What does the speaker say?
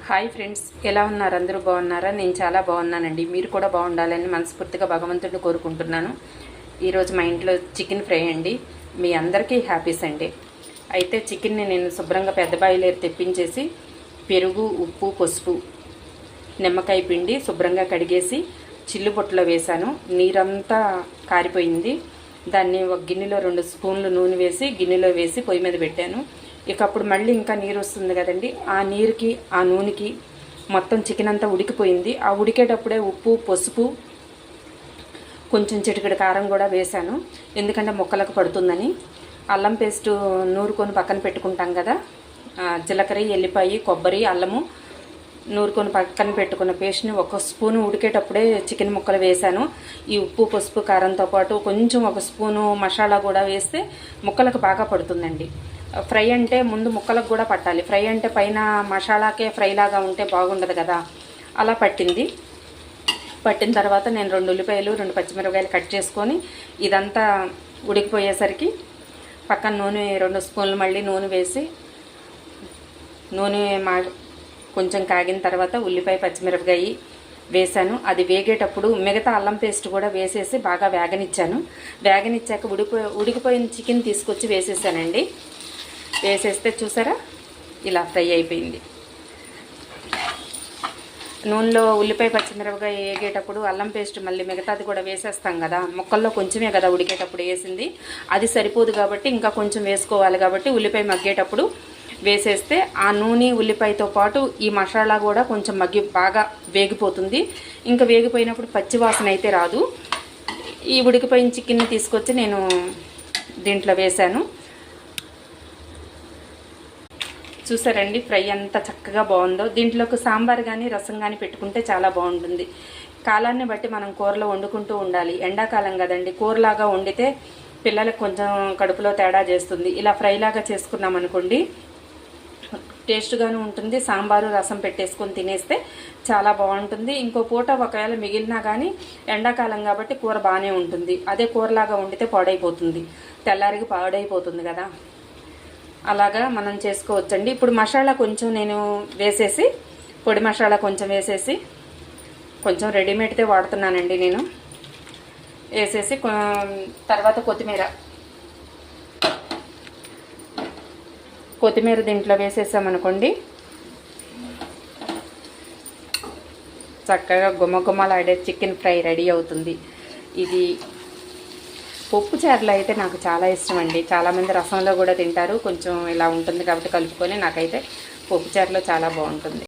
Hi friends, ఎలా ఉన్నారు? అందరూ బాగున్నారా? నేను చాలా బాగున్నానండి. మీరు కూడా బాగుండాలని మనస్ఫూర్తిగా భగవంతుడిని కోరుకుంటున్నాను. ఈరోజు మా ఇంట్లో చికెన్ ఫ్రై అండి. మీ అందరికీ హ్యాపీ సండే. అయితే చికెన్ని నేను శుభ్రంగా పెద్ద బాయిలేరు తెప్పించేసి పెరుగు, ఉప్పు, పసుపు, నిమ్మకాయ పిండి శుభ్రంగా కడిగేసి చిల్లుబొట్టులో వేశాను. నీరంతా కారిపోయింది. దాన్ని ఒక గిన్నెలో 2 స్పూన్లు నూనె వేసి గిన్నెలో వేసి పొయ్యి మీద పెట్టాను. ఇక అప్పుడు మళ్ళీ ఇంకా నీరు వస్తుంది కదండి, ఆ నీరుకి ఆ నూనెకి మొత్తం చికెన్ అంతా ఉడికిపోయింది. ఆ ఉడికేటప్పుడే ఉప్పు, పసుపు, కొంచెం చిటికెడు కారం కూడా వేశాను, ఎందుకంటే ముక్కలకు పడుతుందని. అల్లం పేస్టు నూరుకొని పక్కన పెట్టుకుంటాం కదా, జీలకర్ర, ఎల్లిపాయ, కొబ్బరి, అల్లము నూరుకొని పక్కన పెట్టుకున్న పేస్ట్ని 1 స్పూను ఉడికేటప్పుడే చికెన్ ముక్కలు వేశాను. ఈ ఉప్పు, పసుపు, కారంతో పాటు కొంచెం 1 స్పూను మసాలా కూడా వేస్తే ముక్కలకు బాగా పడుతుందండి. ఫ్రై అంటే ముందు ముక్కలకు కూడా పట్టాలి. ఫ్రై అంటే పైన మసాలాకే ఫ్రై లాగా ఉంటే బాగుండదు కదా, అలా పట్టిన తర్వాత నేను 2 ఉల్లిపాయలు, 2 పచ్చిమిరపకాయలు కట్ చేసుకొని ఇదంతా ఉడికిపోయేసరికి పక్కన నూనె 2 స్పూన్లు మళ్ళీ నూనె వేసి నూనె కొంచెం కాగిన తర్వాత ఉల్లిపాయ, పచ్చిమిరపకాయ వేశాను. అది వేగేటప్పుడు మిగతా అల్లం పేస్ట్ కూడా వేసేసి బాగా వేగనిచ్చాక ఉడికిపోయిన చికెన్ తీసుకొచ్చి వేసేసానండి. వేసేస్తే చూసారా, ఇలా ఫ్రై అయిపోయింది. నూనెలో ఉల్లిపాయ, పచ్చిమిరపకాయ వేగేటప్పుడు అల్లం పేస్ట్ మళ్ళీ మిగతాది కూడా వేసేస్తాం కదా, ముక్కల్లో కొంచెమే కదా ఉడికేటప్పుడు వేసింది, అది సరిపోదు కాబట్టి ఇంకా కొంచెం వేసుకోవాలి. కాబట్టి ఉల్లిపాయ మగ్గేటప్పుడు వేసేస్తే ఆ నూనె, ఉల్లిపాయతో పాటు ఈ మసాలా కూడా కొంచెం బాగా వేగిపోతుంది. ఇంకా వేగిపోయినప్పుడు పచ్చివాసన అయితే రాదు. ఈ ఉడికిపోయిన చికెన్ని తీసుకొచ్చి నేను దీంట్లో వేశాను. చూసారండి, ఫ్రై అంత చక్కగా బాగుందో. దీంట్లోకి సాంబార్ కానీ రసం కానీ పెట్టుకుంటే చాలా బాగుంటుంది. కాలాన్ని బట్టి మనం కూరలో వండుకుంటూ ఉండాలి. ఎండాకాలం కదండి, కూరలాగా వండితే పిల్లలకు కొంచెం కడుపులో తేడా చేస్తుంది. ఇలా ఫ్రైలాగా చేసుకున్నాం అనుకోండి, టేస్ట్గాను ఉంటుంది. సాంబారు, రసం పెట్టేసుకొని తినేస్తే చాలా బాగుంటుంది. ఇంకో పూట ఒకవేళ మిగిలినా కానీ ఎండాకాలం కాబట్టి కూర బాగానే ఉంటుంది. అదే కూరలాగా వండితే పాడైపోతుంది, తెల్లారికి పాడైపోతుంది కదా, అలాగా మనం చేసుకోవచ్చండి. ఇప్పుడు మసాలా కొంచెం నేను వేసేసి, పొడి మసాలా కొంచెం వేసేసి, కొంచెం రెడీమేడ్దే వాడుతున్నానండి నేను, వేసేసి తర్వాత కొత్తిమీర దీంట్లో వేసేసామనుకోండి, చక్కగా గుమ్మగుమ్మలాడే చికెన్ ఫ్రై రెడీ అవుతుంది. ఇది పప్పు చారులో అయితే నాకు చాలా ఇష్టం అండి. చాలామంది రసంలో కూడా తింటారు. కొంచెం ఇలా ఉంటుంది కాబట్టి కలుపుకొని, నాకైతే పప్పు చారులో చాలా బాగుంటుంది.